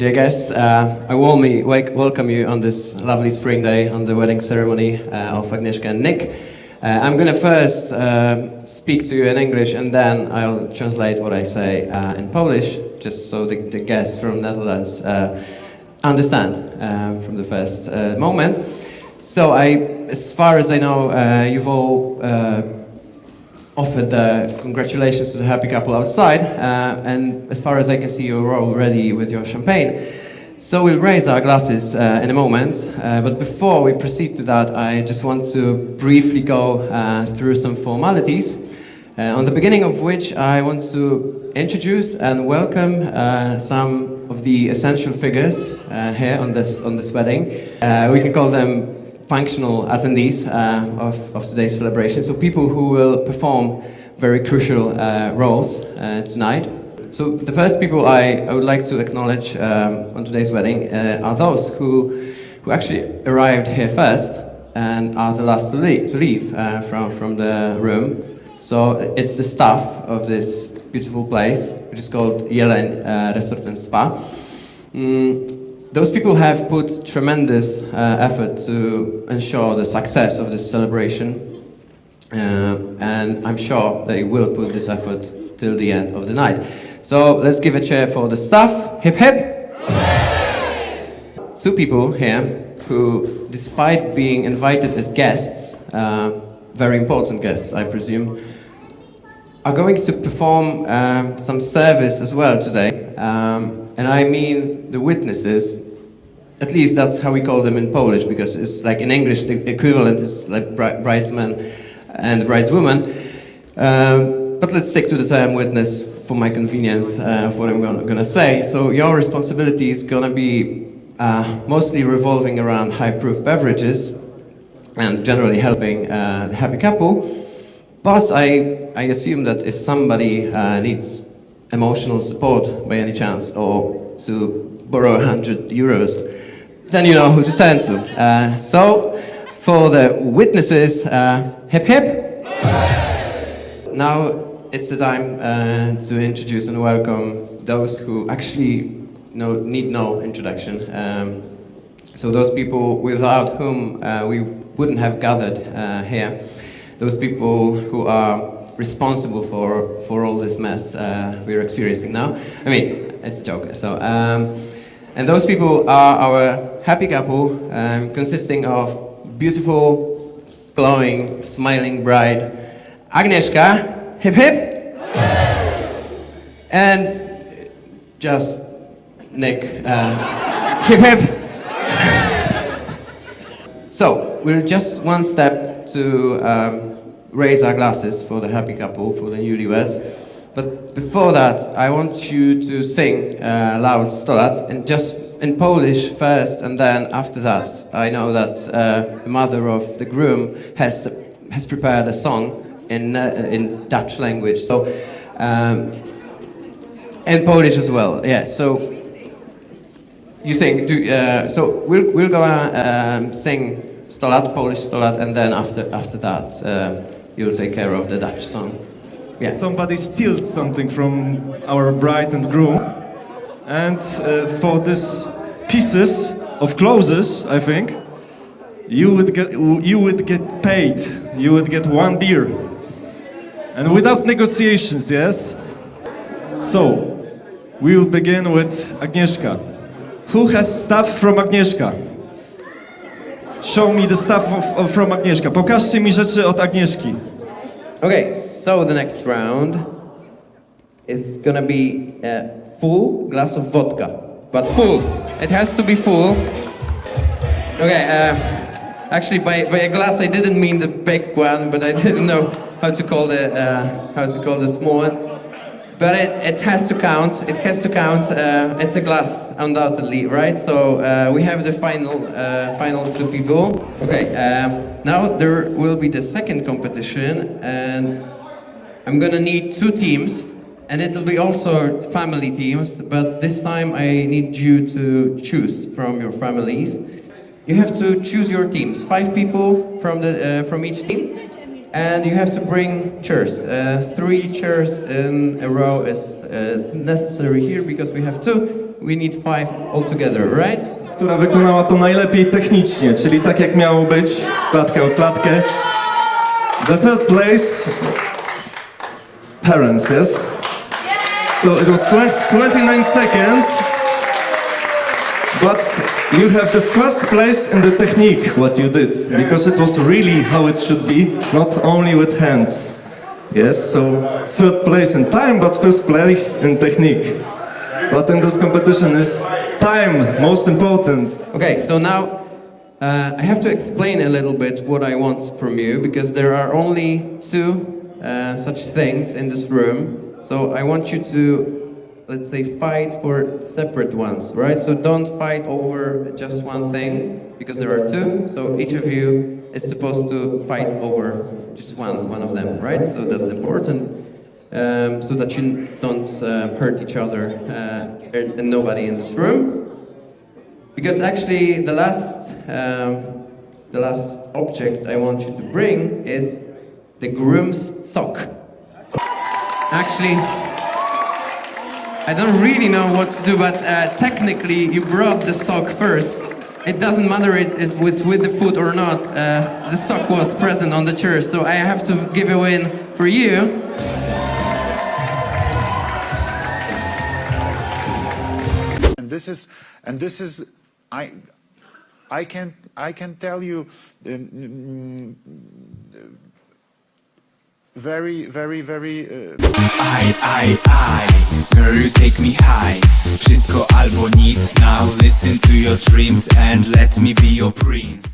Dear guests, I warmly welcome you on this lovely spring day on the wedding ceremony of Agnieszka and Nick. I'm going to first speak to you in English and then I'll translate what I say in Polish, just so the guests from Netherlands understand from the first moment. So as far as I know, you've all offered congratulations to the happy couple outside, and as far as I can see, you're all ready with your champagne. So we'll raise our glasses in a moment, but before we proceed to that, I just want to briefly go through some formalities, on the beginning of which I want to introduce and welcome some of the essential figures here on this wedding. We can call them functional attendees of today's celebration, so people who will perform very crucial roles tonight. So the first people I would like to acknowledge on today's wedding are those who actually arrived here first and are the last to leave from the room. So it's the staff of this beautiful place, which is called Jeleń Resort and Spa. Those people have put tremendous effort to ensure the success of this celebration, and I'm sure they will put this effort till the end of the night. So let's give a cheer for the staff. Hip hip! Two people here who, despite being invited as guests, very important guests I presume, are going to perform some service as well today. And I mean the witnesses. At least that's how we call them in Polish, because it's like in English the equivalent is like bridesman and brideswoman. But let's stick to the term witness for my convenience of what I'm gonna say. So your responsibility is gonna be mostly revolving around high-proof beverages and generally helping the happy couple. But I assume that if somebody needs emotional support by any chance, or to borrow 100 euros, then you know who to turn to. So, for the witnesses, hip hip! Now it's the time to introduce and welcome those who actually need no introduction. So those people without whom we wouldn't have gathered here. Those people who are responsible for all this mess we're experiencing now. I mean, it's a joke. So, and those people are our happy couple, consisting of beautiful, glowing, smiling bride, Agnieszka, hip hip, and just Nick, hip hip. So, we're just one step to raise our glasses for the happy couple, for the newlyweds. But before that, I want you to sing loud 100 lat, and just in Polish first, and then after that, I know that the mother of the groom has prepared a song in Dutch language, so in Polish as well. Yeah. So you sing. So we're gonna sing 100 lat, Polish 100 lat, and then after that, you'll take care of the Dutch song. Yeah. Somebody steals something from our bride and groom, and for this pieces of clothes, I think you would get paid. You would get one beer, and without negotiations. Yes. So we will begin with Agnieszka. Who has stuff from Agnieszka? Show me the stuff from Agnieszka. Pokażcie mi rzeczy od Agnieszki. Okay, so the next round is gonna be a full glass of vodka, but full. It has to be full. Okay, actually by a glass I didn't mean the big one, but I didn't know how to call the small one. But it has to count. It has to count. It's a glass, undoubtedly, right? So we have the final two people. Okay. Now there will be the second competition, and I'm gonna need two teams, and it'll be also family teams. But this time I need you to choose from your families. You have to choose your teams. 5 people from each team. And you have to bring chairs. 3 chairs in a row is necessary here because we have 2 we need 5 altogether, right? która wykonała to najlepiej technicznie, czyli tak jak miało być, klatkę o klatkę. The third place, parents, yes? So it was 29 seconds, but you have the first place in the technique, what you did, because it was really how it should be, not only with hands. Yes, so third place in time, but first place in technique. But in this competition is time most important. Okay, so now I have to explain a little bit what I want from you, because there are only 2 such things in this room. So I want you to, let's say, fight for separate ones, right? So don't fight over just one thing, because there are 2. So each of you is supposed to fight over just one of them, right? So that's important, so that you don't hurt each other and nobody in this room. Because actually the last object I want you to bring is the groom's sock. Actually, I don't really know what to do, but technically you brought the sock first. It doesn't matter it's with the foot or not. The sock was present on the chair, so I have to give a win for you. And this is I can tell you very I, girl, you take me high. Wszystko albo nic. Now listen to your dreams and let me be your prince.